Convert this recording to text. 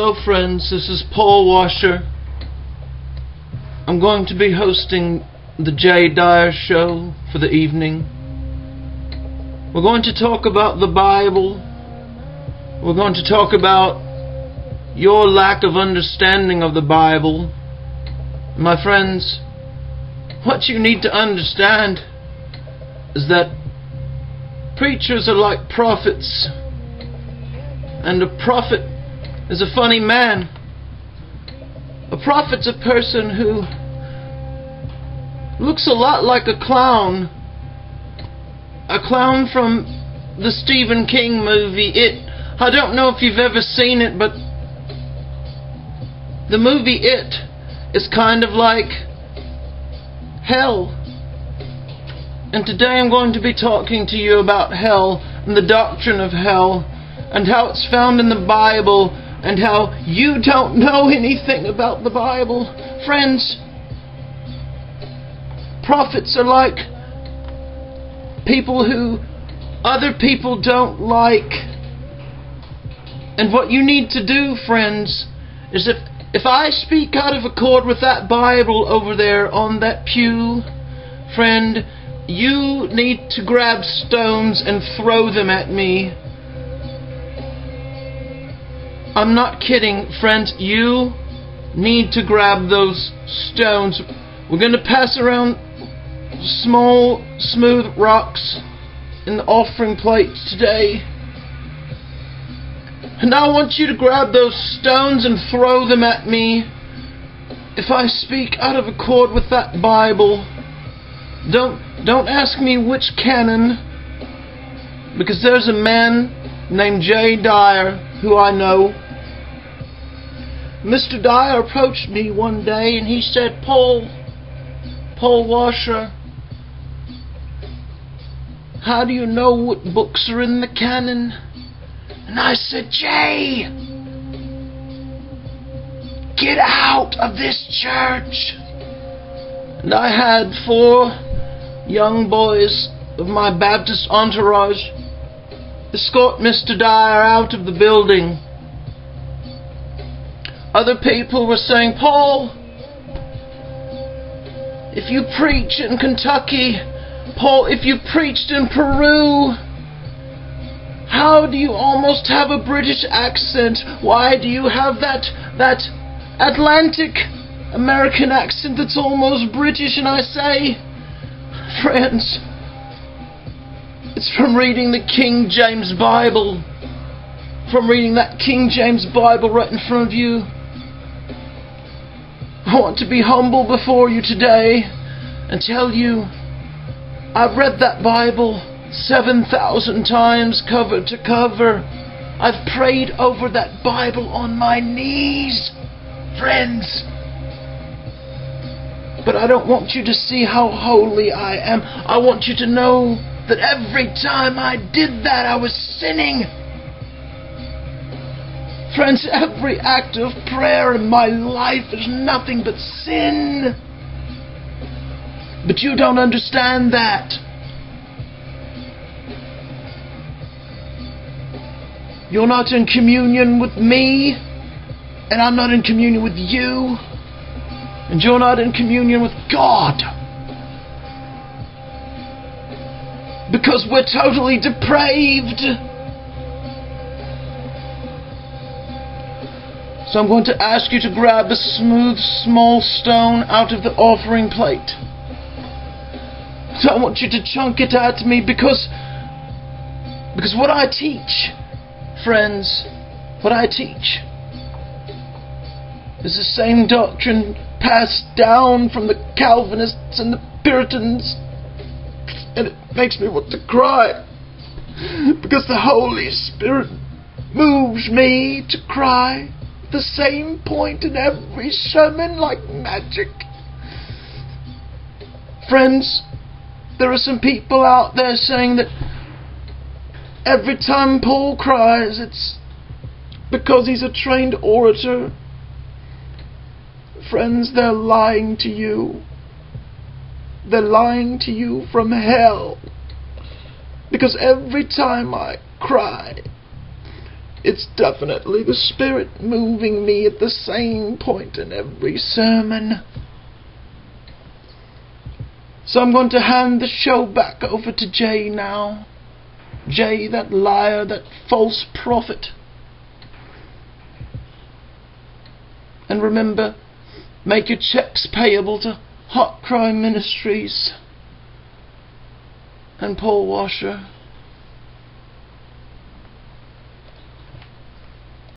Hello friends, this is Paul Washer. I'm going to be hosting the Jay Dyer Show for the evening. We're going to talk about the Bible. We're going to talk about your lack of understanding of the Bible. My friends, what you need to understand is that preachers are like prophets, and a prophet is a funny man. A prophet's a person who looks a lot like a clown. A clown from the Stephen King movie, It. I don't know if you've ever seen it, but the movie It is kind of like hell. And today I'm going to be talking to you about hell and the doctrine of hell and how it's found in the Bible and how you don't know anything about the Bible. Friends, prophets are like people who other people don't like. And what you need to do, friends, is if I speak out of accord with that Bible over there on that pew, friend, you need to grab stones and throw them at me. I'm not kidding, friends. You need to grab those stones. We're going to pass around small, smooth rocks in the offering plates today. And I want you to grab those stones and throw them at me if I speak out of accord with that Bible. Don't ask me which canon, because there's a man named Jay Dyer who I know. Mr. Dyer approached me one day and he said, Paul Washer, how do you know what books are in the canon? And I said, Jay, get out of this church. And I had 4 young boys of my Baptist entourage escort Mr. Dyer out of the building. Other people were saying, Paul, if you preach in Kentucky, Paul, if you preached in Peru, how do you almost have a British accent? Why do you have that Atlantic American accent that's almost British? And I say, friends, it's from reading the King James Bible. From reading that King James Bible right in front of you. I want to be humble before you today and tell you I've read that Bible 7,000 times cover to cover. I've prayed over that Bible on my knees, friends. But I don't want you to see how holy I am. I want you to know that every time I did that, I was sinning. Friends, every act of prayer in my life is nothing but sin. But you don't understand that. You're not in communion with me, and I'm not in communion with you, and you're not in communion with God. Because we're totally depraved. So I'm going to ask you to grab a smooth, small stone out of the offering plate. So I want you to chunk it at me because what I teach, friends, what I teach is the same doctrine passed down from the Calvinists and the Puritans, and it makes me want to cry because the Holy Spirit moves me to cry at the same point in every sermon like magic. Friends, there are some people out there saying that every time Paul cries, it's because he's a trained orator. Friends, they're lying to you. They're lying to you from hell. Because every time I cry, It's definitely the Spirit moving me at the same point in every sermon. So I'm going to hand the show back over to Jay now. Jay, that liar, that false prophet. And remember, make your checks payable to Hot Crime Ministries and Paul Washer.